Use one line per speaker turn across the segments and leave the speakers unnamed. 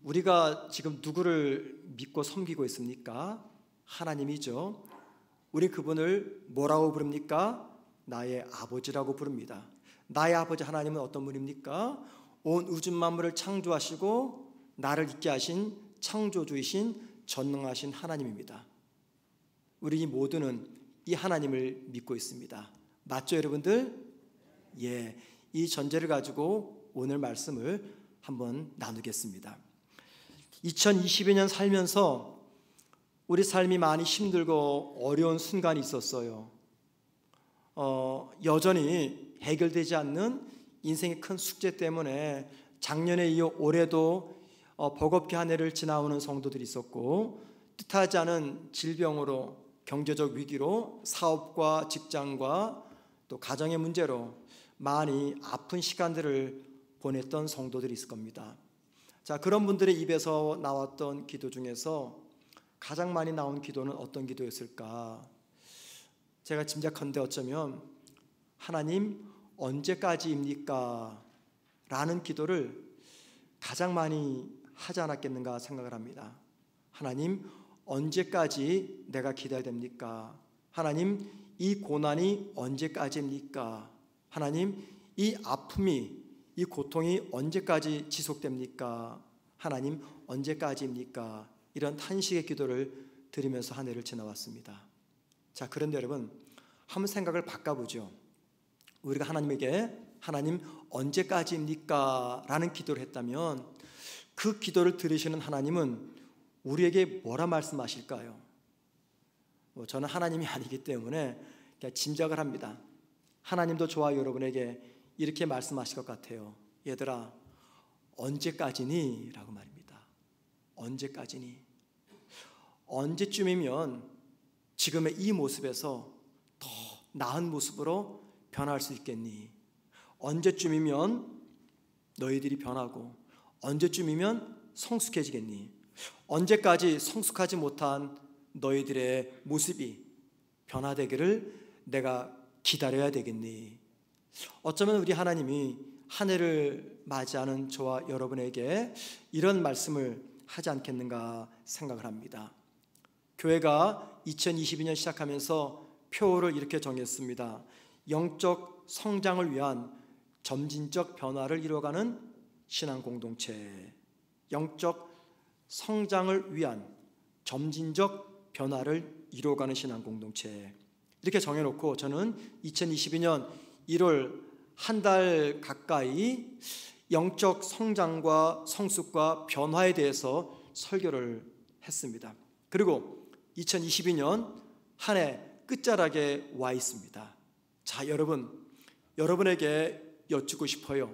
우리가 지금 누구를 믿고 섬기고 있습니까? 하나님이죠. 우리 그분을 뭐라고 부릅니까? 나의 아버지라고 부릅니다. 나의 아버지 하나님은 어떤 분입니까? 온 우주 만물을 창조하시고 나를 있게 하신 창조주이신 전능하신 하나님입니다. 우리 모두는 이 하나님을 믿고 있습니다. 맞죠, 여러분들? 예, 이 전제를 가지고 오늘 말씀을 한번 나누겠습니다. 2022년 살면서 우리 삶이 많이 힘들고 어려운 순간이 있었어요. 여전히 해결되지 않는 인생의 큰 숙제 때문에 작년에 이어 올해도 버겁게 한 해를 지나오는 성도들이 있었고, 뜻하지 않은 질병으로, 경제적 위기로, 사업과 직장과 또 가정의 문제로 많이 아픈 시간들을 보냈던 성도들이 있을 겁니다. 자, 그런 분들의 입에서 나왔던 기도 중에서 가장 많이 나온 기도는 어떤 기도였을까? 제가 짐작컨대 어쩌면 하나님 언제까지입니까? 라는 기도를 가장 많이 하지 않았겠는가 생각을 합니다. 하나님 언제까지 내가 기다려야 됩니까? 하나님 이 고난이 언제까지입니까? 하나님 이 아픔이, 이 고통이 언제까지 지속됩니까? 하나님 언제까지입니까? 이런 탄식의 기도를 드리면서 한 해를 지나왔습니다. 자, 그런데 여러분 한번 생각을 바꿔보죠. 우리가 하나님에게 하나님 언제까지입니까? 라는 기도를 했다면 그 기도를 들으시는 하나님은 우리에게 뭐라 말씀하실까요? 저는 하나님이 아니기 때문에 그냥 짐작을 합니다. 하나님도 저와 여러분에게 이렇게 말씀하실 것 같아요. 얘들아, 언제까지니? 라고 말입니다. 언제까지니? 언제쯤이면 지금의 이 모습에서 더 나은 모습으로 변할 수 있겠니? 언제쯤이면 너희들이 변하고 언제쯤이면 성숙해지겠니? 언제까지 성숙하지 못한 너희들의 모습이 변화되기를 내가 기다려야 되겠니? 어쩌면 우리 하나님이 한 해를 맞이하는 저와 여러분에게 이런 말씀을 하지 않겠는가 생각을 합니다. 교회가 2022년 시작하면서 표어를 이렇게 정했습니다. 영적 성장을 위한 점진적 변화를 이루어가는 신앙 공동체. 영적 성장을 위한 점진적 변화를 이루어가는 신앙 공동체. 이렇게 정해놓고 저는 2022년 1월 한 달 가까이 영적 성장과 성숙과 변화에 대해서 설교를 했습니다. 그리고 2022년 한 해 끝자락에 와 있습니다. 자, 여러분에게 여쭙고 싶어요.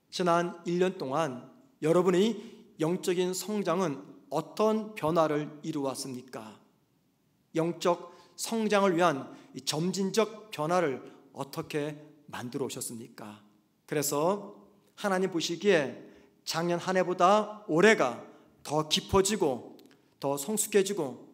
지난 1년 동안 여러분의 영적인 성장은 어떤 변화를 이루었습니까? 영적 성장을 위한 점진적 변화를 어떻게 만들어 오셨습니까? 그래서 하나님 보시기에 작년 한 해보다 올해가 더 깊어지고 더 성숙해지고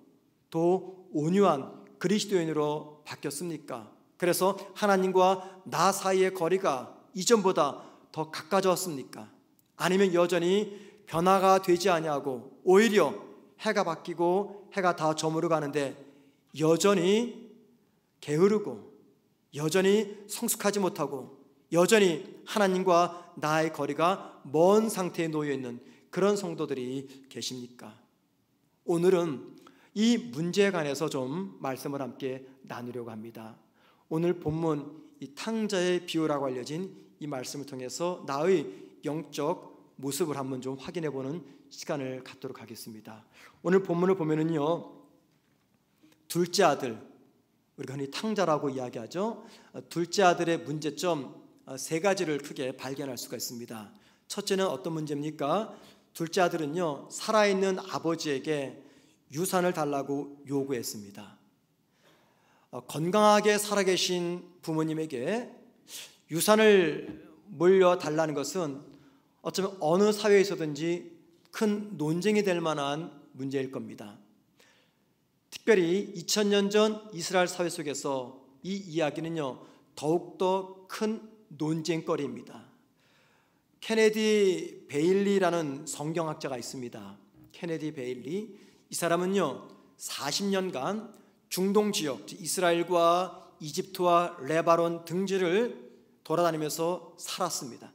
더 온유한 그리스도인으로 바뀌었습니까? 그래서 하나님과 나 사이의 거리가 이전보다 더 가까워졌습니까? 아니면 여전히 변화가 되지 아니하고 오히려 해가 바뀌고 해가 다 저물어 가는데 여전히 게으르고 여전히 성숙하지 못하고 여전히 하나님과 나의 거리가 먼 상태에 놓여 있는 그런 성도들이 계십니까? 오늘은 이 문제에 관해서 좀 말씀을 함께 나누려고 합니다. 오늘 본문 이 탕자의 비유라고 알려진 이 말씀을 통해서 나의 영적 모습을 한번 좀 확인해 보는 시간을 갖도록 하겠습니다. 오늘 본문을 보면은요, 둘째 아들, 우리가 흔히 탕자라고 이야기하죠. 둘째 아들의 문제점 세 가지를 크게 발견할 수가 있습니다. 첫째는 어떤 문제입니까? 둘째 아들은요, 살아있는 아버지에게 유산을 달라고 요구했습니다. 건강하게 살아계신 부모님에게 유산을 물려달라는 것은 어쩌면 어느 사회에서든지 큰 논쟁이 될 만한 문제일 겁니다. 특별히 2000년 전 이스라엘 사회 속에서 이 이야기는요, 더욱더 큰 논쟁거리입니다. 케네디 베일리라는 성경학자가 있습니다. 케네디 베일리. 이 사람은요 40년간 중동 지역, 이스라엘과 이집트와 레바논 등지를 돌아다니면서 살았습니다.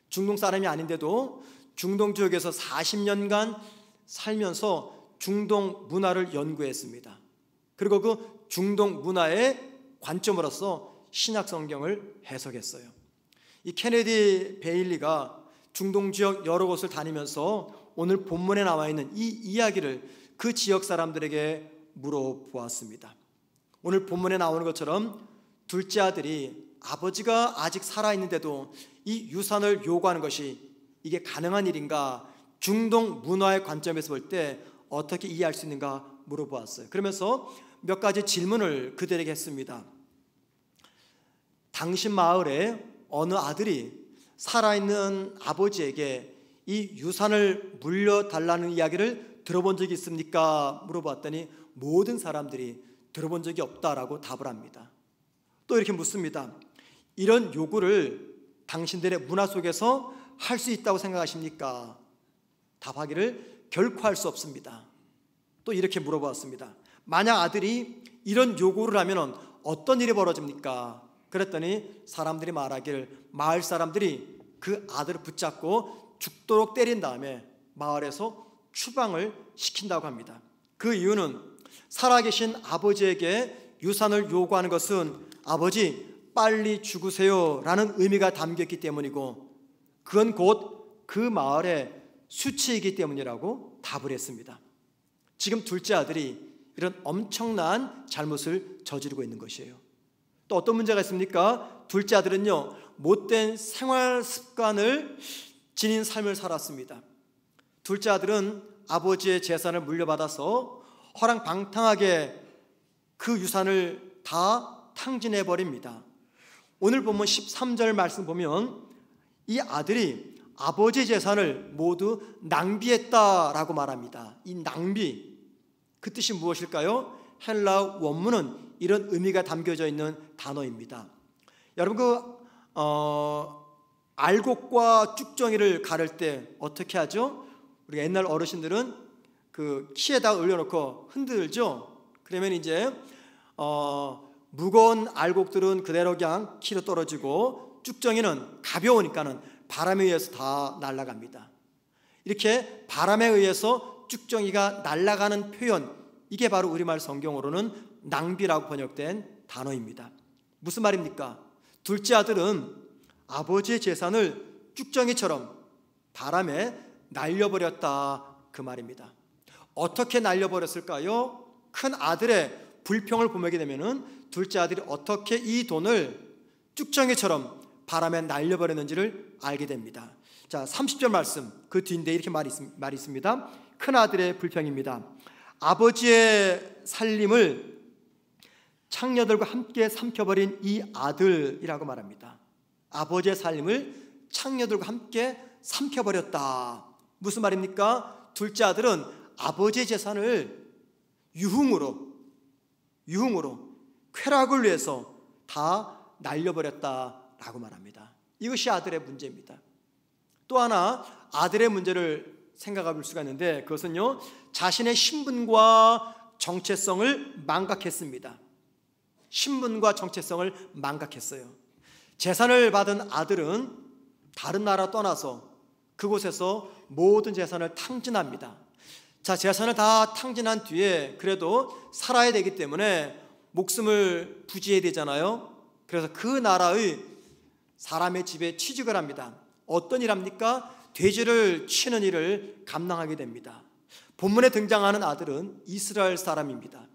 중동 사람이 아닌데도 중동 지역에서 40년간 살면서 중동 문화를 연구했습니다. 그리고 그 중동 문화의 관점으로서 신약 성경을 해석했어요. 이 케네디 베일리가 중동 지역 여러 곳을 다니면서 오늘 본문에 나와 있는 이 이야기를 그 지역 사람들에게 물어보았습니다. 오늘 본문에 나오는 것처럼 둘째 아들이 아버지가 아직 살아있는데도 이 유산을 요구하는 것이 이게 가능한 일인가, 중동 문화의 관점에서 볼 때 어떻게 이해할 수 있는가 물어보았어요. 그러면서 몇 가지 질문을 그들에게 했습니다. 당신 마을에 어느 아들이 살아있는 아버지에게 이 유산을 물려달라는 이야기를 들어본 적이 있습니까? 물어봤더니 모든 사람들이 들어본 적이 없다라고 답을 합니다. 또 이렇게 묻습니다. 이런 요구를 당신들의 문화 속에서 할 수 있다고 생각하십니까? 답하기를 결코 할 수 없습니다. 또 이렇게 물어보았습니다. 만약 아들이 이런 요구를 하면 어떤 일이 벌어집니까? 그랬더니 사람들이 말하기를 마을 사람들이 그 아들을 붙잡고 죽도록 때린 다음에 마을에서 추방을 시킨다고 합니다. 그 이유는 살아계신 아버지에게 유산을 요구하는 것은 아버지 빨리 죽으세요 라는 의미가 담겼기 때문이고 그건 곧 그 마을의 수치이기 때문이라고 답을 했습니다. 지금 둘째 아들이 이런 엄청난 잘못을 저지르고 있는 것이에요. 또 어떤 문제가 있습니까? 둘째 아들은요 못된 생활 습관을 지닌 삶을 살았습니다. 둘째 아들은 아버지의 재산을 물려받아서 허랑방탕하게 그 유산을 다 탕진해 버립니다. 오늘 본문 13절 말씀 보면 이 아들이 아버지의 재산을 모두 낭비했다라고 말합니다. 이 낭비, 그 뜻이 무엇일까요? 헬라 원문은 이런 의미가 담겨져 있는 단어입니다. 여러분 알곡과 쭉정이를 가를 때 어떻게 하죠? 우리 옛날 어르신들은 그 키에다 올려놓고 흔들죠. 그러면 이제 무거운 알곡들은 그대로 그냥 키로 떨어지고 쭉정이는 가벼우니까는 바람에 의해서 다 날아갑니다. 이렇게 바람에 의해서 쭉정이가 날아가는 표현, 이게 바로 우리말 성경으로는 낭비라고 번역된 단어입니다. 무슨 말입니까? 둘째 아들은 아버지의 재산을 쭉정이처럼 바람에 날려버렸다, 그 말입니다. 어떻게 날려버렸을까요? 큰 아들의 불평을 보게 되면은 둘째 아들이 어떻게 이 돈을 쭉정이처럼 바람에 날려버렸는지를 알게 됩니다. 자, 30절 말씀, 그 뒤인데 이렇게 말이 있습니다. 큰 아들의 불평입니다. 아버지의 살림을 창녀들과 함께 삼켜버린 이 아들이라고 말합니다. 아버지의 살림을 창녀들과 함께 삼켜버렸다. 무슨 말입니까? 둘째 아들은 아버지의 재산을 유흥으로 쾌락을 위해서 다 날려버렸다라고 말합니다. 이것이 아들의 문제입니다. 또 하나 아들의 문제를 생각해 볼 수가 있는데 그것은요 자신의 신분과 정체성을 망각했습니다. 신분과 정체성을 망각했어요. 재산을 받은 아들은 다른 나라 떠나서 그곳에서 모든 재산을 탕진합니다. 자, 재산을 다 탕진한 뒤에 그래도 살아야 되기 때문에 목숨을 부지해야 되잖아요. 그래서 그 나라의 사람의 집에 취직을 합니다. 어떤 일 합니까? 돼지를 치는 일을 감당하게 됩니다. 본문에 등장하는 아들은 이스라엘 사람입니다.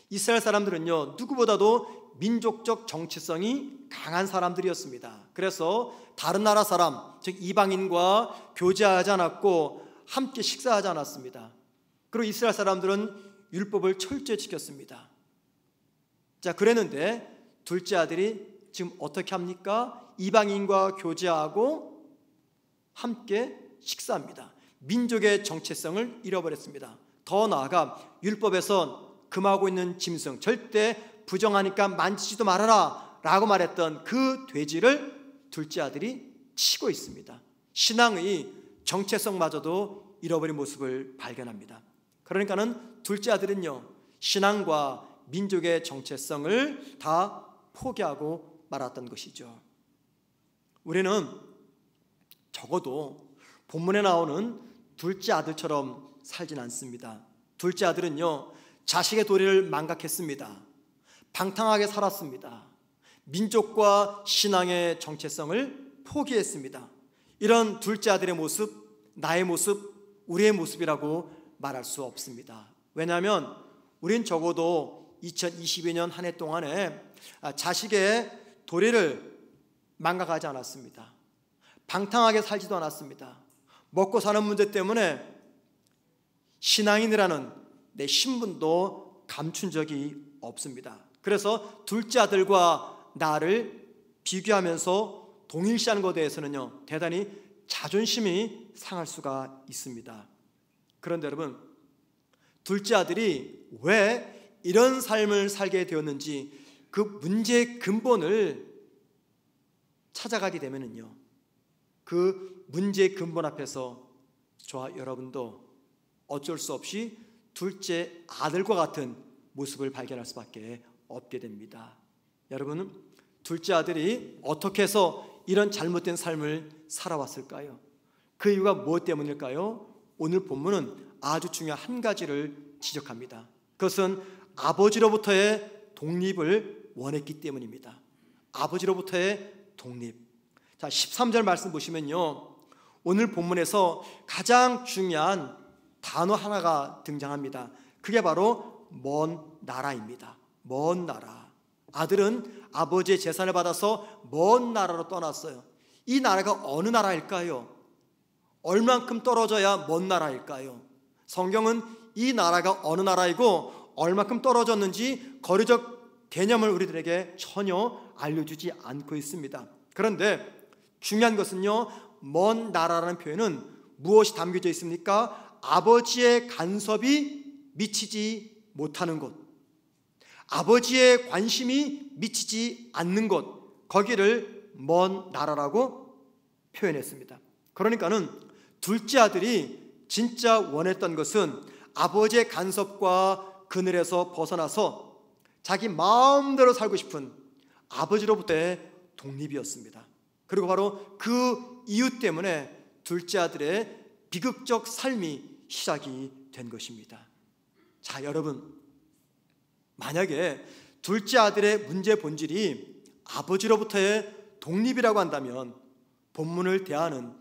이스라엘 사람들은요 누구보다도 민족적 정체성이 강한 사람들이었습니다. 그래서 다른 나라 사람, 즉 이방인과 교제하지 않았고 함께 식사하지 않았습니다. 그리고 이스라엘 사람들은 율법을 철저히 지켰습니다. 자, 그랬는데 둘째 아들이 지금 어떻게 합니까? 이방인과 교제하고 함께 식사합니다. 민족의 정체성을 잃어버렸습니다. 더 나아가 율법에선 금하고 있는 짐승 절대 부정하니까 만지지도 말아라 라고 말했던 그 돼지를 둘째 아들이 치고 있습니다. 신앙의 정체성마저도 잃어버린 모습을 발견합니다. 그러니까는 둘째 아들은요, 신앙과 민족의 정체성을 다 포기하고 말았던 것이죠. 우리는 적어도 본문에 나오는 둘째 아들처럼 살진 않습니다. 둘째 아들은요, 자식의 도리를 망각했습니다. 방탕하게 살았습니다. 민족과 신앙의 정체성을 포기했습니다. 이런 둘째 아들의 모습, 나의 모습, 우리의 모습이라고 말할 수 없습니다. 왜냐하면 우린 적어도 2022년 한 해 동안에 자식의 도리를 망각하지 않았습니다. 방탕하게 살지도 않았습니다. 먹고 사는 문제 때문에 신앙인이라는 내 신분도 감춘 적이 없습니다. 그래서 둘째 아들과 나를 비교하면서 동일시하는 것에 대해서는요, 대단히 자존심이 상할 수가 있습니다. 그런데 여러분, 둘째 아들이 왜 이런 삶을 살게 되었는지 그 문제의 근본을 찾아가게 되면은요, 그 문제의 근본 앞에서 저와 여러분도 어쩔 수 없이 둘째 아들과 같은 모습을 발견할 수밖에 없게 됩니다. 여러분은 둘째 아들이 어떻게 해서 이런 잘못된 삶을 살아왔을까요? 그 이유가 무엇 때문일까요? 오늘 본문은 아주 중요한 한 가지를 지적합니다. 그것은 아버지로부터의 독립을 원했기 때문입니다. 아버지로부터의 독립. 자, 13절 말씀 보시면요, 오늘 본문에서 가장 중요한 단어 하나가 등장합니다. 그게 바로 먼 나라입니다. 먼 나라. 아들은 아버지의 재산을 받아서 먼 나라로 떠났어요. 이 나라가 어느 나라일까요? 얼만큼 떨어져야 먼 나라일까요? 성경은 이 나라가 어느 나라이고 얼만큼 떨어졌는지 거리적 개념을 우리들에게 전혀 알려주지 않고 있습니다. 그런데 중요한 것은요, 먼 나라라는 표현은 무엇이 담겨져 있습니까? 아버지의 간섭이 미치지 못하는 곳, 아버지의 관심이 미치지 않는 곳, 거기를 먼 나라라고 표현했습니다. 그러니까는 둘째 아들이 진짜 원했던 것은 아버지의 간섭과 그늘에서 벗어나서 자기 마음대로 살고 싶은 아버지로부터의 독립이었습니다. 그리고 바로 그 이유 때문에 둘째 아들의 비극적 삶이 시작이 된 것입니다. 자, 여러분, 만약에 둘째 아들의 문제 본질이 아버지로부터의 독립이라고 한다면 본문을 대하는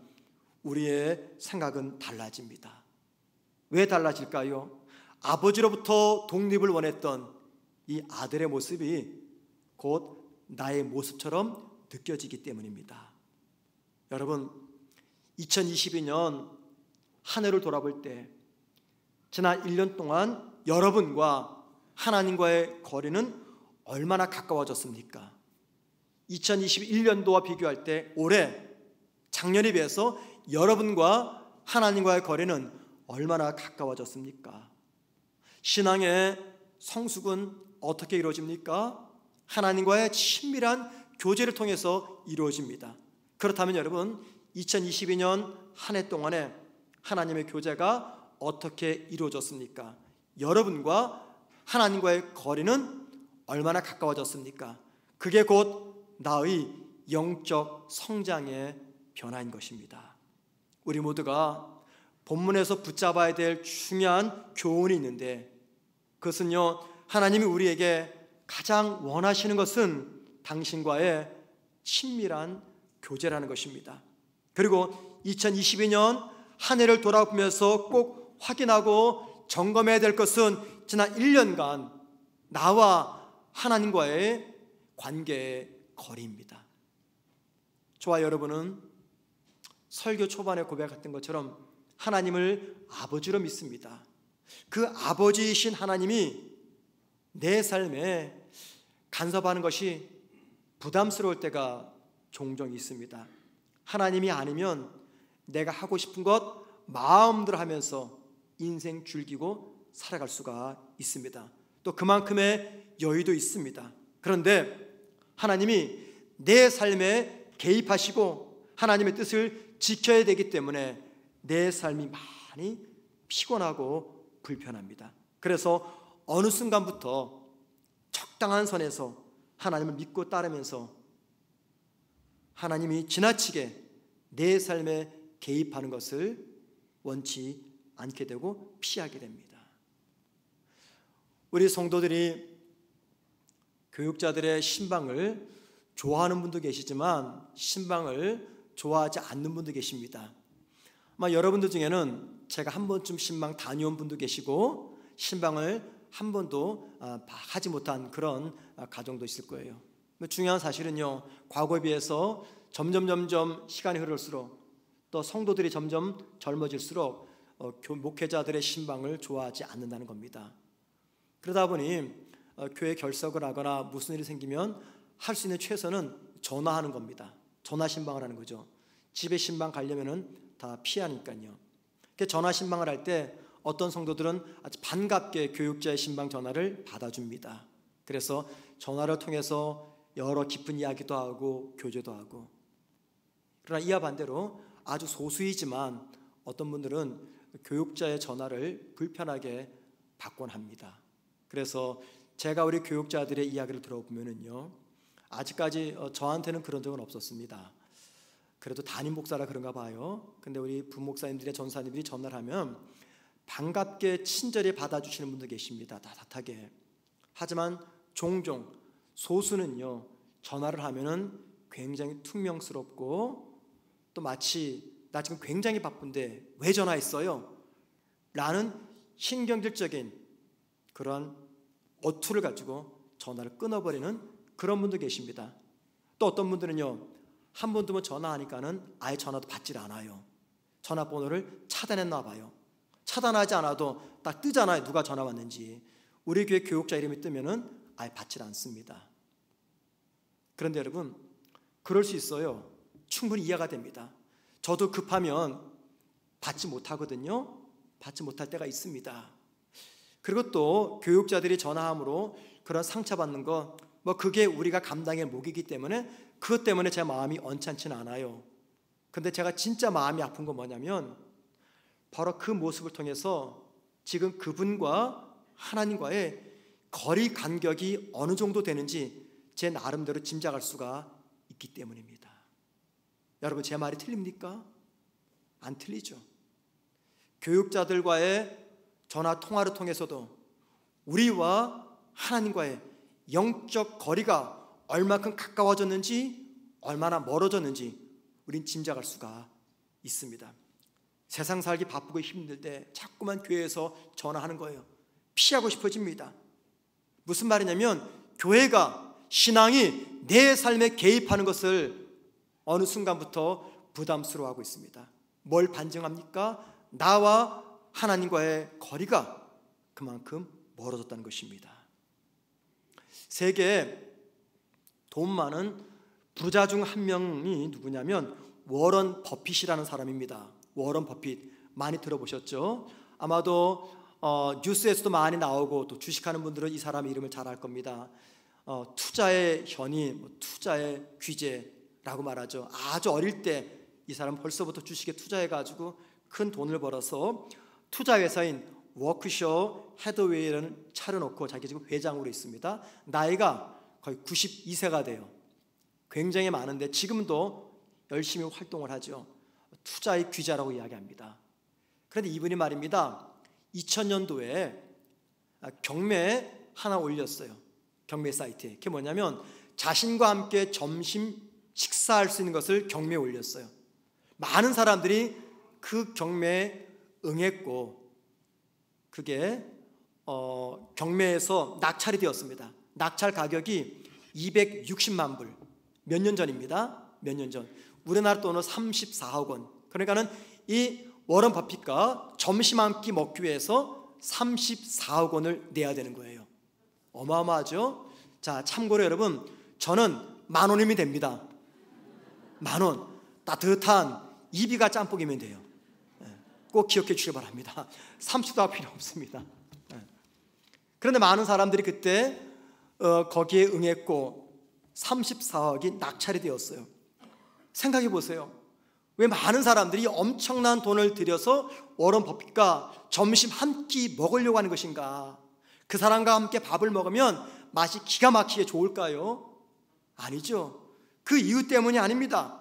우리의 생각은 달라집니다. 왜 달라질까요? 아버지로부터 독립을 원했던 이 아들의 모습이 곧 나의 모습처럼 느껴지기 때문입니다. 여러분, 2022년 한 해를 돌아볼 때 지난 1년 동안 여러분과 하나님과의 거리는 얼마나 가까워졌습니까? 2021년도와 비교할 때 올해, 작년에 비해서 여러분과 하나님과의 거리는 얼마나 가까워졌습니까? 신앙의 성숙은 어떻게 이루어집니까? 하나님과의 친밀한 교제를 통해서 이루어집니다. 그렇다면 여러분, 2022년 한 해 동안에 하나님의 교제가 어떻게 이루어졌습니까? 여러분과 하나님과의 거리는 얼마나 가까워졌습니까? 그게 곧 나의 영적 성장의 변화인 것입니다. 우리 모두가 본문에서 붙잡아야 될 중요한 교훈이 있는데, 그것은요, 하나님이 우리에게 가장 원하시는 것은 당신과의 친밀한 교제라는 것입니다. 그리고 2022년 한 해를 돌아보면서 꼭 확인하고 점검해야 될 것은 지난 1년간 나와 하나님과의 관계의 거리입니다. 저와 여러분은 설교 초반에 고백했던 것처럼 하나님을 아버지로 믿습니다. 그 아버지이신 하나님이 내 삶에 간섭하는 것이 부담스러울 때가 종종 있습니다. 하나님이 아니면 내가 하고 싶은 것 마음대로 하면서 인생 즐기고 살아갈 수가 있습니다. 또 그만큼의 여유도 있습니다. 그런데 하나님이 내 삶에 개입하시고 하나님의 뜻을 지켜야 되기 때문에 내 삶이 많이 피곤하고 불편합니다. 그래서 어느 순간부터 적당한 선에서 하나님을 믿고 따르면서 하나님이 지나치게 내 삶에 개입하는 것을 원치 않게 되고 피하게 됩니다. 우리 성도들이 교육자들의 신방을 좋아하는 분도 계시지만 신방을 좋아하지 않는 분도 계십니다. 아마 여러분들 중에는 제가 한 번쯤 신방 다녀온 분도 계시고 신방을 한 번도 하지 못한 그런 가정도 있을 거예요. 중요한 사실은요, 과거에 비해서 점점 시간이 흐를수록 또 성도들이 점점 젊어질수록 목회자들의 신방을 좋아하지 않는다는 겁니다. 그러다 보니 교회 결석을 하거나 무슨 일이 생기면 할 수 있는 최선은 전화하는 겁니다. 전화 신방을 하는 거죠. 집에 신방 가려면은 다 피하니까요. 전화 신방을 할 때 어떤 성도들은 아주 반갑게 교육자의 신방 전화를 받아줍니다. 그래서 전화를 통해서 여러 깊은 이야기도 하고 교제도 하고, 그러나 이와 반대로 아주 소수이지만 어떤 분들은 교육자의 전화를 불편하게 받곤 합니다. 그래서 제가 우리 교육자들의 이야기를 들어보면은요, 아직까지 저한테는 그런 적은 없었습니다. 그래도 담임 목사라 그런가 봐요. 근데 우리 부목사님들의 전사님들이 전화를 하면 반갑게 친절히 받아주시는 분도 계십니다. 따뜻하게. 하지만 종종 소수는요, 전화를 하면은 굉장히 퉁명스럽고 또 마치 나 지금 굉장히 바쁜데 왜 전화했어요? 라는 신경질적인 그런 어투를 가지고 전화를 끊어버리는 그런 분도 계십니다. 또 어떤 분들은요, 한 번 두번 전화하니까는 아예 전화도 받질 않아요. 전화번호를 차단했나 봐요. 차단하지 않아도 딱 뜨잖아요, 누가 전화 왔는지. 우리 교회 교육자 이름이 뜨면은 아예 받질 않습니다. 그런데 여러분, 그럴 수 있어요. 충분히 이해가 됩니다. 저도 급하면 받지 못하거든요. 받지 못할 때가 있습니다. 그리고 또 교육자들이 전화함으로 그런 상처받는 거, 그게 우리가 감당의 몫이기 때문에 그것 때문에 제 마음이 언짢지는 않아요. 근데 제가 진짜 마음이 아픈 건 뭐냐면 바로 그 모습을 통해서 지금 그분과 하나님과의 거리 간격이 어느 정도 되는지 제 나름대로 짐작할 수가 있기 때문입니다. 여러분, 제 말이 틀립니까? 안 틀리죠. 교육자들과의 전화 통화를 통해서도 우리와 하나님과의 영적 거리가 얼마큼 가까워졌는지 얼마나 멀어졌는지 우린 짐작할 수가 있습니다. 세상 살기 바쁘고 힘들 때 자꾸만 교회에서 전화하는 거예요. 피하고 싶어집니다. 무슨 말이냐면 교회가, 신앙이 내 삶에 개입하는 것을 어느 순간부터 부담스러워하고 있습니다. 뭘 반증합니까? 나와 하나님과의 거리가 그만큼 멀어졌다는 것입니다. 세계에 돈 많은 부자 중 한 명이 누구냐면 워런 버핏이라는 사람입니다. 워런 버핏 많이 들어보셨죠? 아마도 뉴스에서도 많이 나오고 또 주식하는 분들은 이 사람 이름을 잘 알 겁니다. 투자의 현이, 투자의 귀재라고 말하죠. 아주 어릴 때 이 사람 벌써부터 주식에 투자해가지고 큰 돈을 벌어서 투자회사인 워크셔 해더웨이라는 차려놓고 자기 지금 회장으로 있습니다. 나이가 거의 92세가 돼요. 굉장히 많은데 지금도 열심히 활동을 하죠. 투자의 귀자라고 이야기합니다. 그런데 이분이 말입니다, 2000년도에 경매 하나 올렸어요. 경매 사이트에. 그게 뭐냐면 자신과 함께 점심 식사할 수 있는 것을 경매에 올렸어요. 많은 사람들이 그 경매에 응했고 그게 경매에서 낙찰이 되었습니다. 낙찰 가격이 260만 불. 몇 년 전입니다. 몇 년 전. 우리나라 돈으로 34억 원. 그러니까는 이 워런 버핏과 점심 한 끼 먹기 위해서 34억 원을 내야 되는 거예요. 어마어마하죠? 자, 참고로 여러분, 저는 10,000원이면 됩니다. 10,000원. 따뜻한 이비가 짬뽕이면 돼요. 꼭 기억해 주시기 바랍니다. 30도가 필요 없습니다. 그런데 많은 사람들이 그때 거기에 응했고 34억이 낙찰이 되었어요. 생각해 보세요. 왜 많은 사람들이 엄청난 돈을 들여서 워런 버핏과 점심 한 끼 먹으려고 하는 것인가? 그 사람과 함께 밥을 먹으면 맛이 기가 막히게 좋을까요? 아니죠. 그 이유 때문이 아닙니다.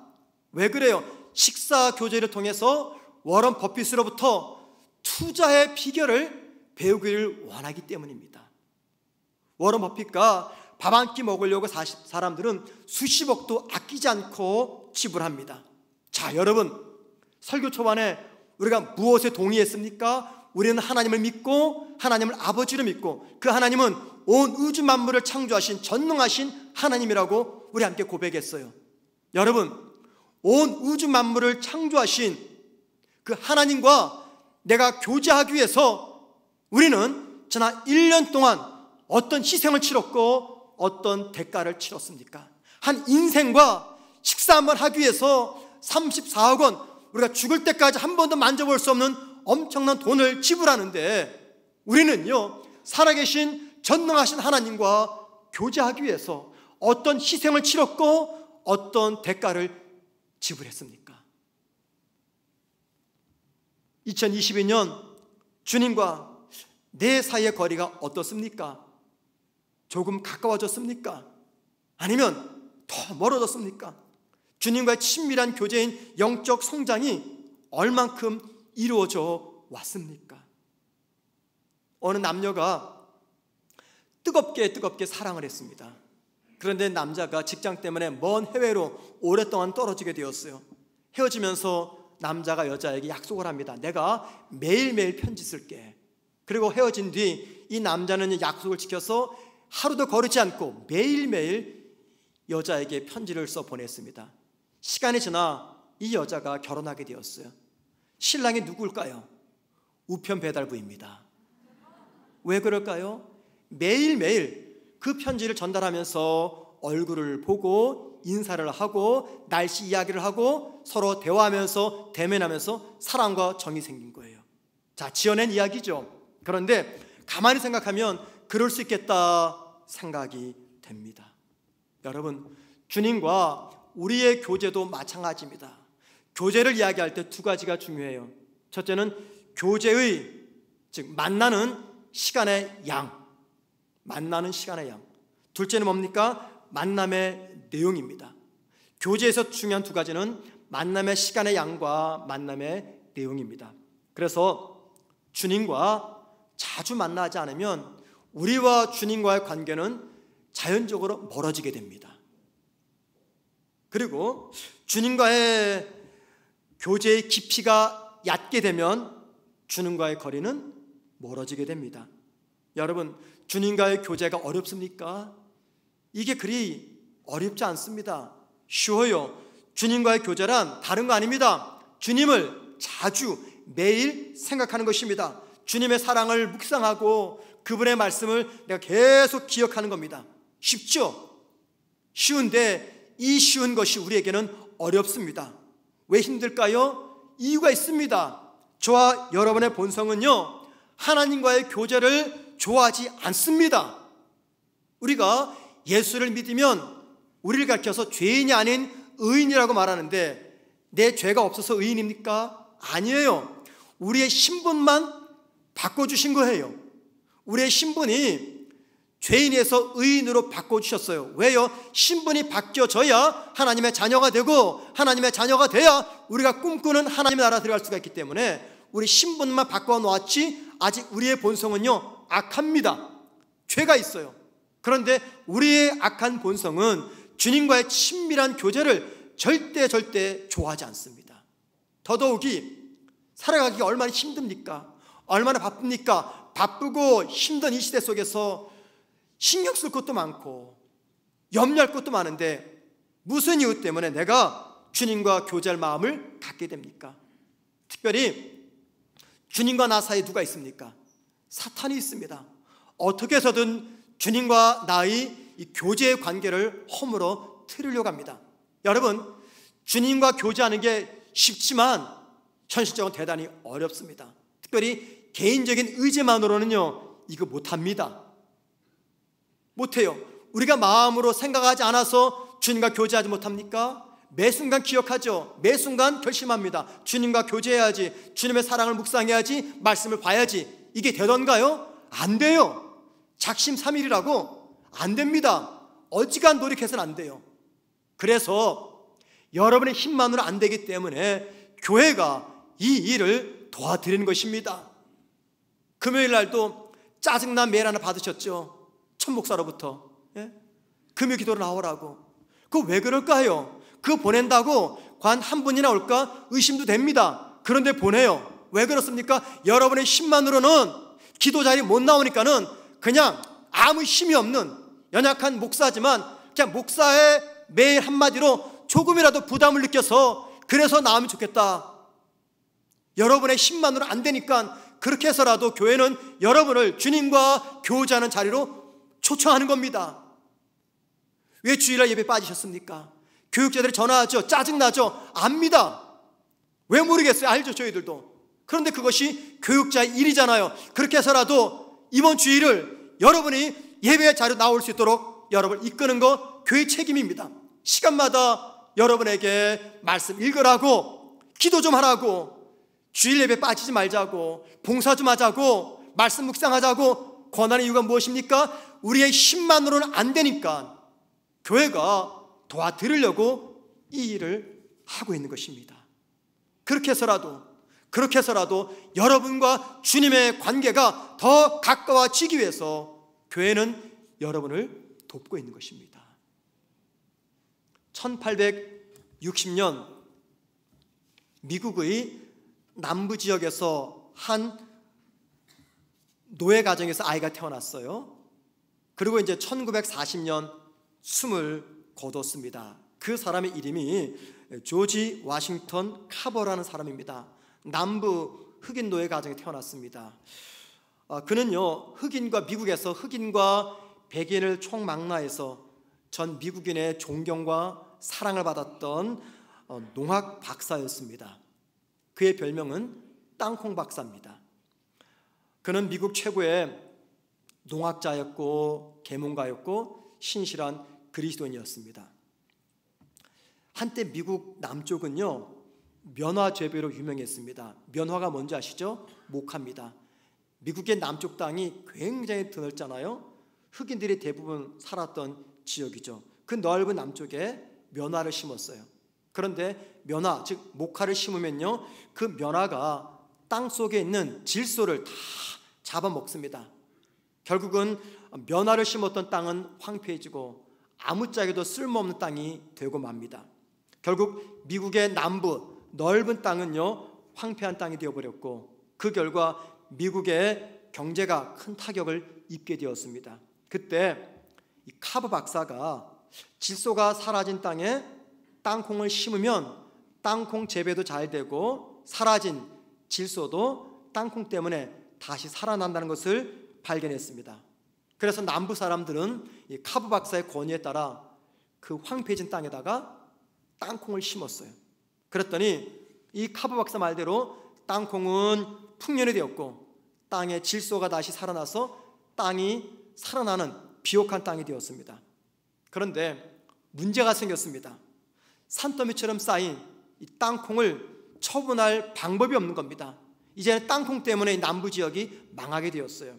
왜 그래요? 식사 교제를 통해서 워런 버핏으로부터 투자의 비결을 배우기를 원하기 때문입니다. 워런 버핏과 밥 한 끼 먹으려고 사람들은 수십억도 아끼지 않고 지불합니다. 자, 여러분, 설교 초반에 우리가 무엇에 동의했습니까? 우리는 하나님을 믿고 하나님을 아버지로 믿고 그 하나님은 온 우주 만물을 창조하신 전능하신 하나님이라고 우리 함께 고백했어요. 여러분, 온 우주 만물을 창조하신 그 하나님과 내가 교제하기 위해서 우리는 지난 1년 동안 어떤 희생을 치렀고 어떤 대가를 치렀습니까? 한 인생과 식사 한번 하기 위해서 34억 원, 우리가 죽을 때까지 한 번도 만져볼 수 없는 엄청난 돈을 지불하는데 우리는요, 살아계신 전능하신 하나님과 교제하기 위해서 어떤 희생을 치렀고 어떤 대가를 지불했습니까? 2022년 주님과 내 사이의 거리가 어떻습니까? 조금 가까워졌습니까? 아니면 더 멀어졌습니까? 주님과의 친밀한 교제인 영적 성장이 얼만큼 이루어져 왔습니까? 어느 남녀가 뜨겁게 사랑을 했습니다. 그런데 남자가 직장 때문에 먼 해외로 오랫동안 떨어지게 되었어요. 헤어지면서 남자가 여자에게 약속을 합니다. 내가 매일매일 편지 쓸게. 그리고 헤어진 뒤 이 남자는 약속을 지켜서 하루도 거르지 않고 매일매일 여자에게 편지를 써 보냈습니다. 시간이 지나 이 여자가 결혼하게 되었어요. 신랑이 누굴까요? 우편 배달부입니다. 왜 그럴까요? 매일매일 그 편지를 전달하면서 얼굴을 보고 인사를 하고 날씨 이야기를 하고 서로 대화하면서 대면하면서 사랑과 정이 생긴 거예요. 자, 지어낸 이야기죠. 그런데 가만히 생각하면 그럴 수 있겠다 생각이 됩니다. 여러분, 주님과 우리의 교제도 마찬가지입니다. 교제를 이야기할 때 두 가지가 중요해요. 첫째는 교제의, 즉 만나는 시간의 양, 만나는 시간의 양. 둘째는 뭡니까? 만남의 내용입니다. 교제에서 중요한 두 가지는 만남의 시간의 양과 만남의 내용입니다. 그래서 주님과 자주 만나지 않으면 우리와 주님과의 관계는 자연적으로 멀어지게 됩니다. 그리고 주님과의 교제의 깊이가 얕게 되면 주님과의 거리는 멀어지게 됩니다. 여러분, 주님과의 교제가 어렵습니까? 이게 그리 어렵지 않습니다. 쉬워요. 주님과의 교제란 다른 거 아닙니다. 주님을 자주 매일 생각하는 것입니다. 주님의 사랑을 묵상하고 그분의 말씀을 내가 계속 기억하는 겁니다. 쉽죠? 쉬운데 이 쉬운 것이 우리에게는 어렵습니다. 왜 힘들까요? 이유가 있습니다. 저와 여러분의 본성은요, 하나님과의 교제를 좋아하지 않습니다. 우리가 예수를 믿으면 우리를 가르쳐서 죄인이 아닌 의인이라고 말하는데 내 죄가 없어서 의인입니까? 아니에요. 우리의 신분만 바꿔주신 거예요. 우리의 신분이 죄인에서 의인으로 바꿔주셨어요. 왜요? 신분이 바뀌어져야 하나님의 자녀가 되고 하나님의 자녀가 돼야 우리가 꿈꾸는 하나님의 나라 들어갈 수가 있기 때문에 우리 신분만 바꿔놓았지 아직 우리의 본성은요, 악합니다. 죄가 있어요. 그런데 우리의 악한 본성은 주님과의 친밀한 교제를 절대 좋아하지 않습니다. 더더욱이 살아가기가 얼마나 힘듭니까? 얼마나 바쁩니까? 바쁘고 힘든 이 시대 속에서 신경 쓸 것도 많고 염려할 것도 많은데 무슨 이유 때문에 내가 주님과 교제할 마음을 갖게 됩니까? 특별히 주님과 나 사이에 누가 있습니까? 사탄이 있습니다. 어떻게 해서든 주님과 나의 이 교제의 관계를 허물어 틀으려고 합니다. 여러분, 주님과 교제하는 게 쉽지만 현실적으로 대단히 어렵습니다. 특별히 개인적인 의지만으로는요, 이거 못합니다. 못해요. 우리가 마음으로 생각하지 않아서 주님과 교제하지 못합니까? 매 순간 기억하죠. 매 순간 결심합니다. 주님과 교제해야지, 주님의 사랑을 묵상해야지, 말씀을 봐야지. 이게 되던가요? 안 돼요. 작심삼일이라고 안 됩니다. 어지간 노력해서는 안 돼요. 그래서 여러분의 힘만으로 안 되기 때문에 교회가 이 일을 도와드리는 것입니다. 금요일 날도 짜증난 메일 하나 받으셨죠? 천 목사로부터. 금요 기도로 나오라고. 그거 왜 그럴까요? 그거 보낸다고 관 한 분이나 올까 의심도 됩니다. 그런데 보내요. 왜 그렇습니까? 여러분의 힘만으로는 기도 자리에 못 나오니까는 그냥 아무 힘이 없는 연약한 목사지만 그냥 목사의 메일 한마디로 조금이라도 부담을 느껴서 그래서 나오면 좋겠다. 여러분의 힘만으로 안 되니까 그렇게 해서라도 교회는 여러분을 주님과 교제하는 자리로 초청하는 겁니다. 왜 주일날 예배 빠지셨습니까? 교육자들이 전화하죠. 짜증나죠? 압니다. 왜 모르겠어요? 알죠, 저희들도. 그런데 그것이 교육자의 일이잖아요. 그렇게 해서라도 이번 주일을 여러분이 예배의 자리로 나올 수 있도록 여러분을 이끄는 거 교회 책임입니다. 시간마다 여러분에게 말씀 읽으라고, 기도 좀 하라고, 주일 예배 빠지지 말자고, 봉사 좀 하자고, 말씀 묵상하자고 권하는 이유가 무엇입니까? 우리의 힘만으로는 안 되니까 교회가 도와드리려고 이 일을 하고 있는 것입니다. 그렇게 해서라도 여러분과 주님의 관계가 더 가까워지기 위해서 교회는 여러분을 돕고 있는 것입니다. 1860년 미국의 남부 지역에서 한 노예 가정에서 아이가 태어났어요. 그리고 이제 1940년 숨을 거뒀습니다. 그 사람의 이름이 조지 워싱턴 카버라는 사람입니다. 남부 흑인 노예 가정에 태어났습니다. 그는요, 미국에서 흑인과 백인을 총망라해서 전 미국인의 존경과 사랑을 받았던 농학 박사였습니다. 그의 별명은 땅콩 박사입니다. 그는 미국 최고의 농학자였고 계몽가였고 신실한 그리스도인이었습니다. 한때 미국 남쪽은요, 면화 재배로 유명했습니다. 면화가 뭔지 아시죠? 목화입니다. 미국의 남쪽 땅이 굉장히 드넓잖아요. 흑인들이 대부분 살았던 지역이죠. 그 넓은 남쪽에 면화를 심었어요. 그런데 면화, 즉 목화를 심으면요, 그 면화가 땅 속에 있는 질소를 다 잡아먹습니다. 결국은 면화를 심었던 땅은 황폐해지고 아무짝에도 쓸모없는 땅이 되고 맙니다. 결국 미국의 남부 넓은 땅은요, 황폐한 땅이 되어버렸고 그 결과 미국의 경제가 큰 타격을 입게 되었습니다. 그때 이 카버 박사가 질소가 사라진 땅에 땅콩을 심으면 땅콩 재배도 잘 되고 사라진 질소도 땅콩 때문에 다시 살아난다는 것을 발견했습니다. 그래서 남부 사람들은 이 카버 박사의 권유에 따라 그 황폐해진 땅에다가 땅콩을 심었어요. 그랬더니 이 카버 박사 말대로 땅콩은 풍년이 되었고 땅의 질소가 다시 살아나서 땅이 살아나는 비옥한 땅이 되었습니다. 그런데 문제가 생겼습니다. 산더미처럼 쌓인 이 땅콩을 처분할 방법이 없는 겁니다. 이제는 땅콩 때문에 이 남부 지역이 망하게 되었어요.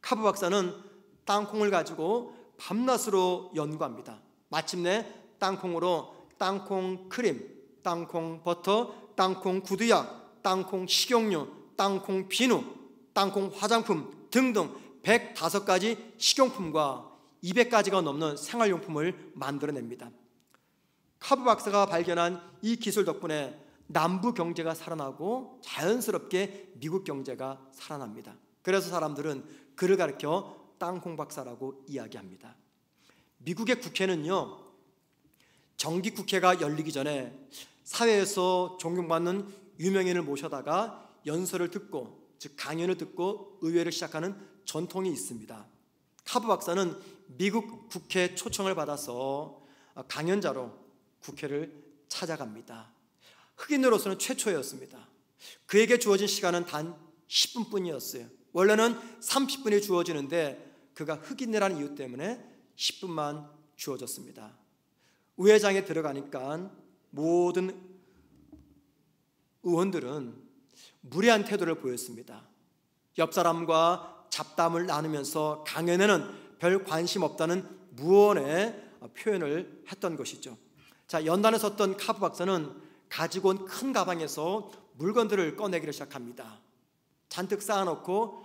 카버 박사는 땅콩을 가지고 밤낮으로 연구합니다. 마침내 땅콩으로 땅콩 크림, 땅콩 버터, 땅콩 구두약, 땅콩 식용유, 땅콩 비누, 땅콩 화장품 등등 105가지 식용품과 200가지가 넘는 생활용품을 만들어냅니다. 카버 박사가 발견한 이 기술 덕분에 남부 경제가 살아나고 자연스럽게 미국 경제가 살아납니다. 그래서 사람들은 그를 가리켜 땅콩 박사라고 이야기합니다. 미국의 국회는요, 정기 국회가 열리기 전에 사회에서 존경받는 유명인을 모셔다가 연설을 듣고, 즉 강연을 듣고 의회를 시작하는 전통이 있습니다. 카버 박사는 미국 국회 초청을 받아서 강연자로 국회를 찾아갑니다. 흑인으로서는 최초였습니다. 그에게 주어진 시간은 단 10분뿐이었어요. 원래는 30분이 주어지는데 그가 흑인이라는 이유 때문에 10분만 주어졌습니다. 의회장에 들어가니까 모든 의원들은 무례한 태도를 보였습니다. 옆 사람과 잡담을 나누면서 강연에는 별 관심 없다는 무언의 표현을 했던 것이죠. 자, 연단에 섰던 카브 박사는 가지고 온 큰 가방에서 물건들을 꺼내기를 시작합니다. 잔뜩 쌓아놓고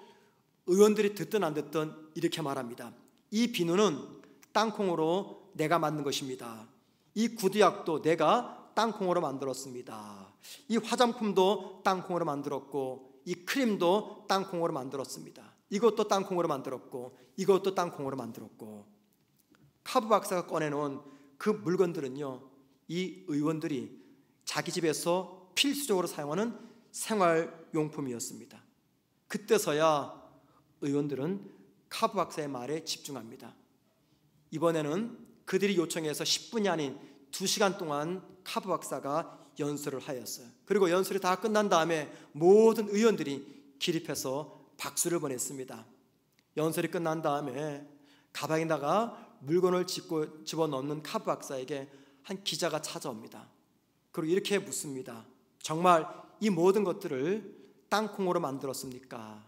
의원들이 듣든 안 듣든 이렇게 말합니다. 이 비누는 땅콩으로 내가 만든 것입니다. 이 구두약도 내가 땅콩으로 만들었습니다. 이 화장품도 땅콩으로 만들었고, 이 크림도 땅콩으로 만들었습니다. 이것도 땅콩으로 만들었고, 이것도 땅콩으로 만들었고. 카브 박사가 꺼내놓은 그 물건들은요, 이 의원들이 자기 집에서 필수적으로 사용하는 생활용품이었습니다. 그때서야 의원들은 카브 박사의 말에 집중합니다. 이번에는 그들이 요청해서 10분이 아닌 2시간 동안 카브 박사가 연설을 하였어요. 그리고 연설이 다 끝난 다음에 모든 의원들이 기립해서 박수를 보냈습니다. 연설이 끝난 다음에 가방에다가 물건을 집어넣는 카브 박사에게 한 기자가 찾아옵니다. 그리고 이렇게 묻습니다. 정말 이 모든 것들을 땅콩으로 만들었습니까?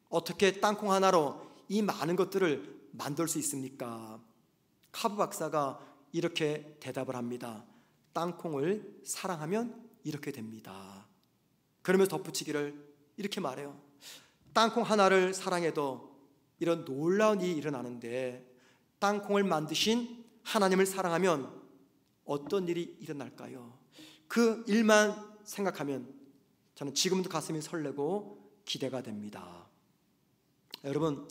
어떻게 땅콩 하나로 이 많은 것들을 만들 수 있습니까? 카브 박사가 이렇게 대답을 합니다. 땅콩을 사랑하면 이렇게 됩니다. 그러면서 덧붙이기를 이렇게 말해요. 땅콩 하나를 사랑해도 이런 놀라운 일이 일어나는데, 땅콩을 만드신 하나님을 사랑하면 어떤 일이 일어날까요? 그 일만 생각하면 저는 지금도 가슴이 설레고 기대가 됩니다. 여러분,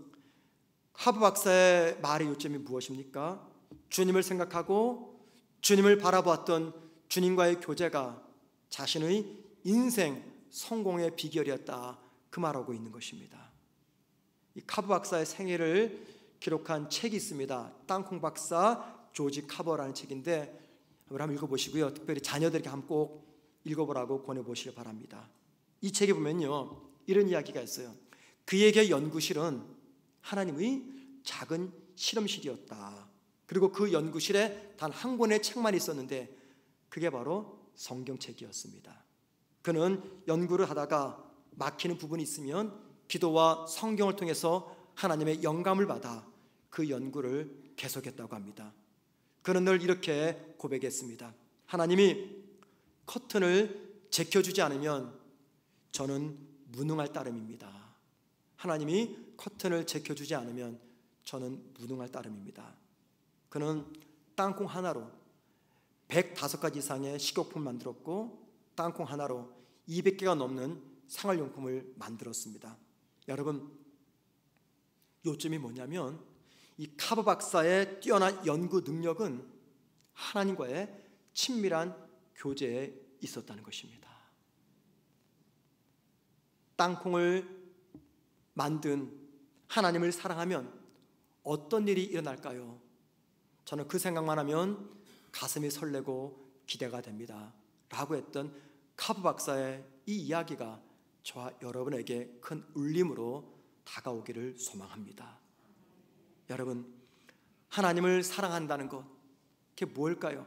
카브 박사의 말의 요점이 무엇입니까? 주님을 생각하고 주님을 바라보았던 주님과의 교제가 자신의 인생 성공의 비결이었다, 그 말하고 있는 것입니다. 이 카브 박사의 생애를 기록한 책이 있습니다. 땅콩 박사 조지 카버라는 책인데 한번 읽어보시고요, 특별히 자녀들에게 한번 꼭 읽어보라고 권해보시길 바랍니다. 이 책에 보면요, 이런 이야기가 있어요. 그에게 연구실은 하나님의 작은 실험실이었다. 그리고 그 연구실에 단 한 권의 책만 있었는데 그게 바로 성경책이었습니다. 그는 연구를 하다가 막히는 부분이 있으면 기도와 성경을 통해서 하나님의 영감을 받아 그 연구를 계속했다고 합니다. 그는 늘 이렇게 고백했습니다. 하나님이 커튼을 제껴주지 않으면 저는 무능할 따름입니다. 하나님이 커튼을 제껴주지 않으면 저는 무능할 따름입니다. 그는 땅콩 하나로 105가지 이상의 식료품을 만들었고, 땅콩 하나로 200개가 넘는 생활용품을 만들었습니다. 여러분, 요점이 뭐냐면 이 카브 박사의 뛰어난 연구 능력은 하나님과의 친밀한 교제에 있었다는 것입니다. 땅콩을 만든 하나님을 사랑하면 어떤 일이 일어날까요? 저는 그 생각만 하면 가슴이 설레고 기대가 됩니다 라고 했던 카브 박사의 이 이야기가 저와 여러분에게 큰 울림으로 다가오기를 소망합니다. 여러분, 하나님을 사랑한다는 것, 그게 뭘까요?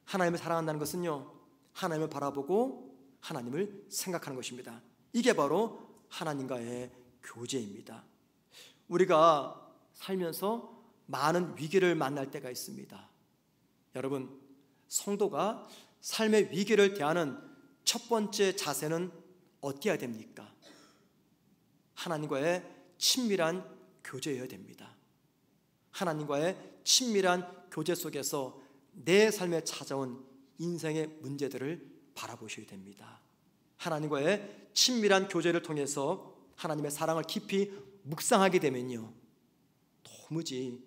하나님을 사랑한다는 것은요, 하나님을 바라보고 하나님을 생각하는 것입니다. 이게 바로 하나님과의 교제입니다. 우리가 살면서 많은 위기를 만날 때가 있습니다. 여러분, 성도가 삶의 위기를 대하는 첫 번째 자세는 어때야 됩니까? 하나님과의 친밀한 교제여야 됩니다. 하나님과의 친밀한 교제 속에서 내 삶에 찾아온 인생의 문제들을 바라보셔야 됩니다. 하나님과의 친밀한 교제를 통해서 하나님의 사랑을 깊이 묵상하게 되면요, 도무지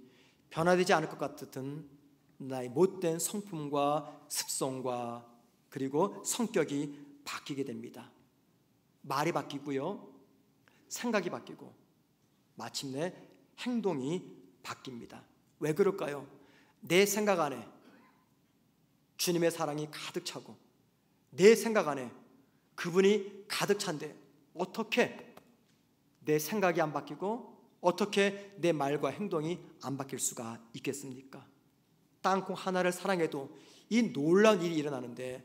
변화되지 않을 것 같은 나의 못된 성품과 습성과 그리고 성격이 바뀌게 됩니다. 말이 바뀌고요, 생각이 바뀌고 마침내 행동이 바뀝니다. 왜 그럴까요? 내 생각 안에 주님의 사랑이 가득 차고 내 생각 안에 그분이 가득 찬데 어떻게 내 생각이 안 바뀌고 어떻게 내 말과 행동이 안 바뀔 수가 있겠습니까? 땅콩 하나를 사랑해도 이 놀라운 일이 일어나는데,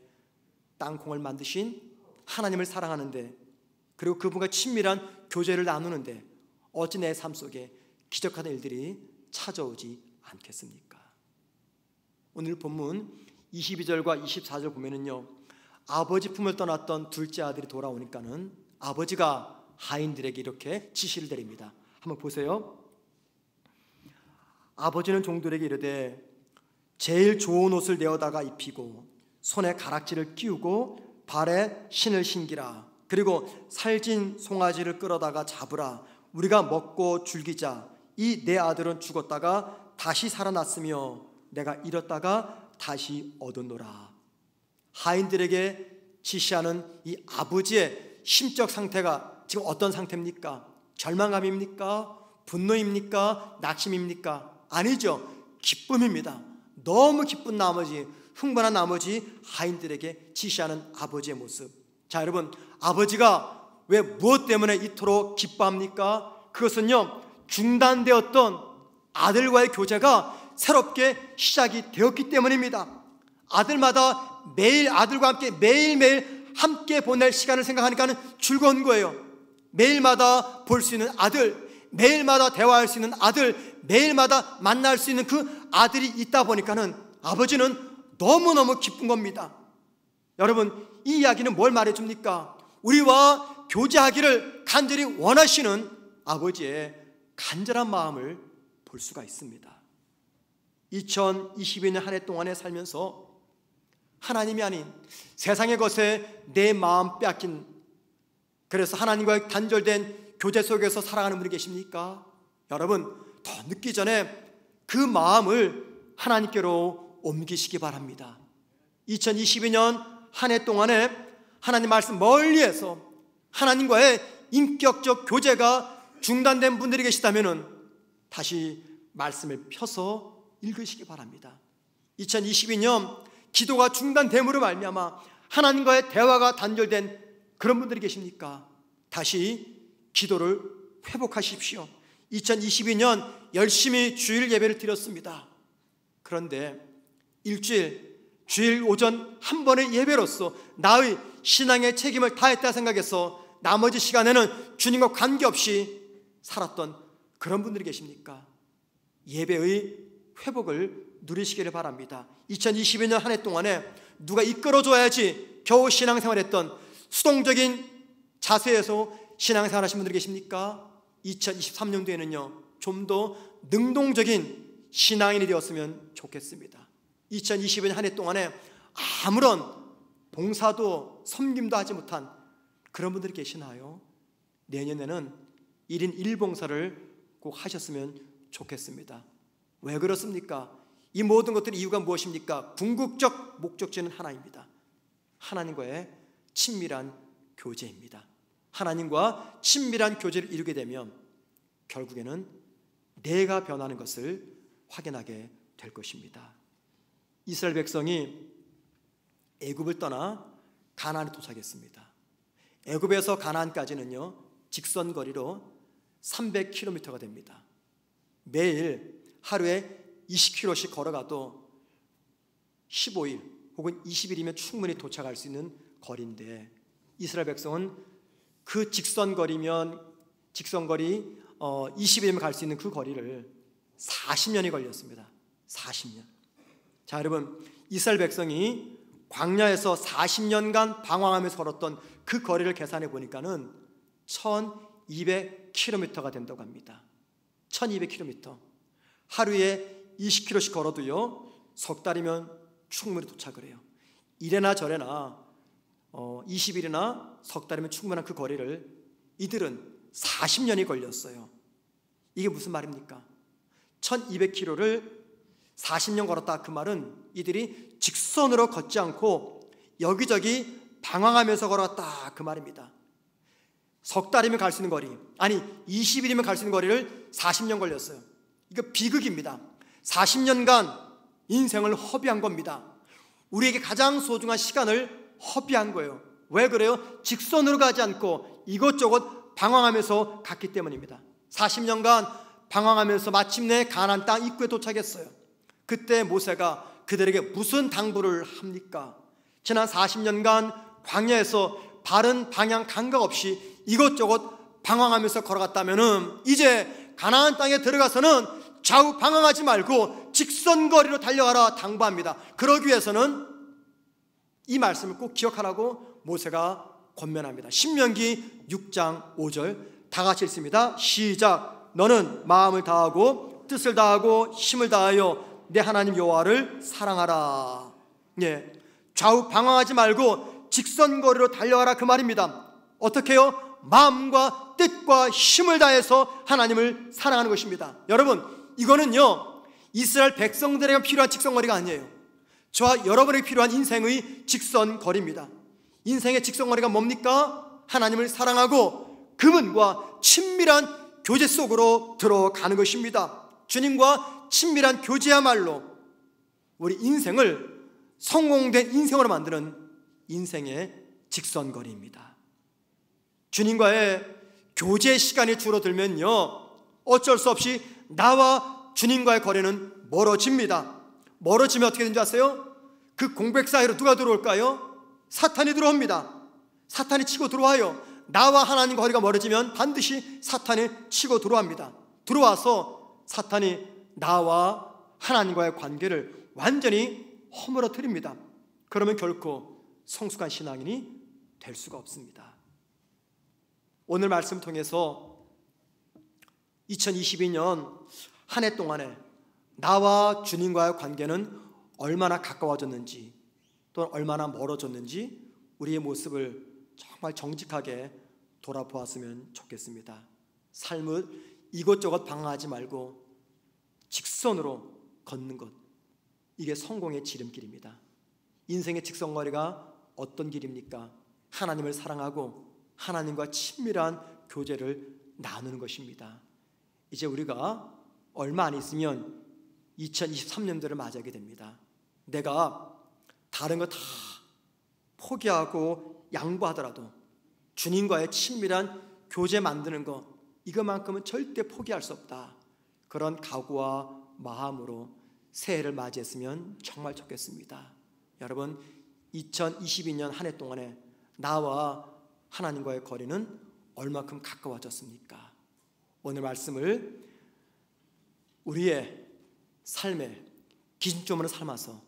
땅콩을 만드신 하나님을 사랑하는데, 그리고 그분과 친밀한 교제를 나누는데 어찌 내 삶 속에 기적하는 일들이 찾아오지 않겠습니까? 오늘 본문 22절과 24절 보면은요, 아버지 품을 떠났던 둘째 아들이 돌아오니까는 아버지가 하인들에게 이렇게 지시를 내립니다. 한번 보세요. 아버지는 종들에게 이르되 제일 좋은 옷을 내어다가 입히고 손에 가락지를 끼우고 발에 신을 신기라. 그리고 살진 송아지를 끌어다가 잡으라. 우리가 먹고 즐기자. 이 내 아들은 죽었다가 다시 살아났으며 내가 잃었다가 다시 얻었노라. 하인들에게 지시하는 이 아버지의 심적 상태가 지금 어떤 상태입니까? 절망감입니까? 분노입니까? 낙심입니까? 아니죠. 기쁨입니다. 너무 기쁜 나머지, 흥분한 나머지 하인들에게 지시하는 아버지의 모습. 자, 여러분, 아버지가 왜 무엇 때문에 이토록 기뻐합니까? 그것은요, 중단되었던 아들과의 교제가 새롭게 시작이 되었기 때문입니다. 아들마다 매일 아들과 함께 매일매일 함께 보낼 시간을 생각하니까는 즐거운 거예요. 매일마다 볼 수 있는 아들, 매일마다 대화할 수 있는 아들, 매일마다 만날 수 있는 그 아들이 있다 보니까는 아버지는 너무너무 기쁜 겁니다. 여러분, 이 이야기는 뭘 말해줍니까? 우리와 교제하기를 간절히 원하시는 아버지의 간절한 마음을 볼 수가 있습니다. 2022년 한 해 동안에 살면서 하나님이 아닌 세상의 것에 내 마음 빼앗긴, 그래서 하나님과의 단절된 교제 속에서 살아가는 분이 계십니까? 여러분, 더 늦기 전에 그 마음을 하나님께로 옮기시기 바랍니다. 2022년 한 해 동안에 하나님 말씀 멀리에서 하나님과의 인격적 교제가 중단된 분들이 계시다면 다시 말씀을 펴서 읽으시기 바랍니다. 2022년 기도가 중단됨으로 말미암아 하나님과의 대화가 단절된 그런 분들이 계십니까? 다시 기도를 회복하십시오. 2022년 열심히 주일 예배를 드렸습니다. 그런데 주일 오전 한 번의 예배로서 나의 신앙의 책임을 다했다 생각해서 나머지 시간에는 주님과 관계없이 살았던 그런 분들이 계십니까? 예배의 회복을 누리시기를 바랍니다. 2022년 한 해 동안에 누가 이끌어줘야지 겨우 신앙생활했던 수동적인 자세에서 신앙생활 하신 분들이 계십니까? 2023년도에는요 좀 더 능동적인 신앙인이 되었으면 좋겠습니다. 2022년 한 해 동안에 아무런 봉사도 섬김도 하지 못한 그런 분들이 계시나요? 내년에는 1인 1봉사를 꼭 하셨으면 좋겠습니다. 왜 그렇습니까? 이 모든 것들의 이유가 무엇입니까? 궁극적 목적지는 하나입니다. 하나님과의 친밀한 교제입니다. 하나님과 친밀한 교제를 이루게 되면 결국에는 내가 변하는 것을 확인하게 될 것입니다. 이스라엘 백성이 애굽을 떠나 가나안에 도착했습니다. 애굽에서 가나안까지는요 직선 거리로 300km가 됩니다. 매일 하루에 20km씩 걸어가도 15일 혹은 20일이면 충분히 도착할 수 있는 거리인데 이스라엘 백성은 그 직선거리 20일이면 갈 수 있는 그 거리를 40년이 걸렸습니다. 40년. 자, 여러분, 이스라엘 백성이 광야에서 40년간 방황하면서 걸었던 그 거리를 계산해 보니까는 1200km가 된다고 합니다. 1200km. 하루에 20km씩 걸어도요 석 달이면 충분히 도착을 해요. 이래나 저래나 20일이나 석 달이면 충분한 그 거리를 이들은 40년이 걸렸어요. 이게 무슨 말입니까? 1200km를 40년 걸었다. 그 말은 이들이 직선으로 걷지 않고 여기저기 방황하면서 걸었다. 그 말입니다. 석 달이면 갈 수 있는 거리, 아니 20일이면 갈 수 있는 거리를 40년 걸렸어요. 이거 비극입니다. 40년간 인생을 허비한 겁니다. 우리에게 가장 소중한 시간을 허비한 거예요. 왜 그래요? 직선으로 가지 않고 이것저것 방황하면서 갔기 때문입니다. 40년간 방황하면서 마침내 가나안 땅 입구에 도착했어요. 그때 모세가 그들에게 무슨 당부를 합니까? 지난 40년간 광야에서 바른 방향 감각 없이 이것저것 방황하면서 걸어갔다면은 이제 가나안 땅에 들어가서는 좌우 방황하지 말고 직선거리로 달려가라 당부합니다. 그러기 위해서는 이 말씀을 꼭 기억하라고 모세가 권면합니다. 신명기 6장 5절 다 같이 읽습니다. 시작. 너는 마음을 다하고 뜻을 다하고 힘을 다하여 내 하나님 여호와를 사랑하라. 예, 좌우 방황하지 말고 직선거리로 달려가라 그 말입니다. 어떻게 해요? 마음과 뜻과 힘을 다해서 하나님을 사랑하는 것입니다. 여러분, 이거는요 이스라엘 백성들에게 필요한 직선거리가 아니에요. 저와 여러분에게 필요한 인생의 직선거리입니다. 인생의 직선거리가 뭡니까? 하나님을 사랑하고 그분과 친밀한 교제 속으로 들어가는 것입니다. 주님과 친밀한 교제야말로 우리 인생을 성공된 인생으로 만드는 인생의 직선거리입니다. 주님과의 교제 시간이 줄어들면요 어쩔 수 없이 나와 주님과의 거리는 멀어집니다. 멀어지면 어떻게 되는지 아세요? 그 공백 사이로 누가 들어올까요? 사탄이 들어옵니다. 사탄이 치고 들어와요. 나와 하나님 거리가 멀어지면 반드시 사탄이 치고 들어옵니다. 들어와서 사탄이 나와 하나님과의 관계를 완전히 허물어뜨립니다. 그러면 결코 성숙한 신앙인이 될 수가 없습니다. 오늘 말씀 통해서 2022년 한 해 동안에 나와 주님과의 관계는 얼마나 가까워졌는지 또는 얼마나 멀어졌는지 우리의 모습을 정말 정직하게 돌아보았으면 좋겠습니다. 삶을 이것저것 방황하지 말고 직선으로 걷는 것, 이게 성공의 지름길입니다. 인생의 직선거리가 어떤 길입니까? 하나님을 사랑하고 하나님과 친밀한 교제를 나누는 것입니다. 이제 우리가 얼마 안 있으면 2023년도를 맞이하게 됩니다. 내가 다른 거 다 포기하고 양보하더라도 주님과의 친밀한 교제 만드는 것, 이것만큼은 절대 포기할 수 없다. 그런 각오와 마음으로 새해를 맞이했으면 정말 좋겠습니다. 여러분, 2022년 한 해 동안에 나와 하나님과의 거리는 얼마큼 가까워졌습니까? 오늘 말씀을 우리의 삶의 기준점으로 삼아서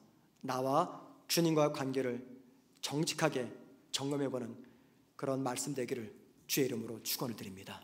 나와 주님과의 관계를 정직하게 점검해보는 그런 말씀 되기를 주의 이름으로 축원을 드립니다.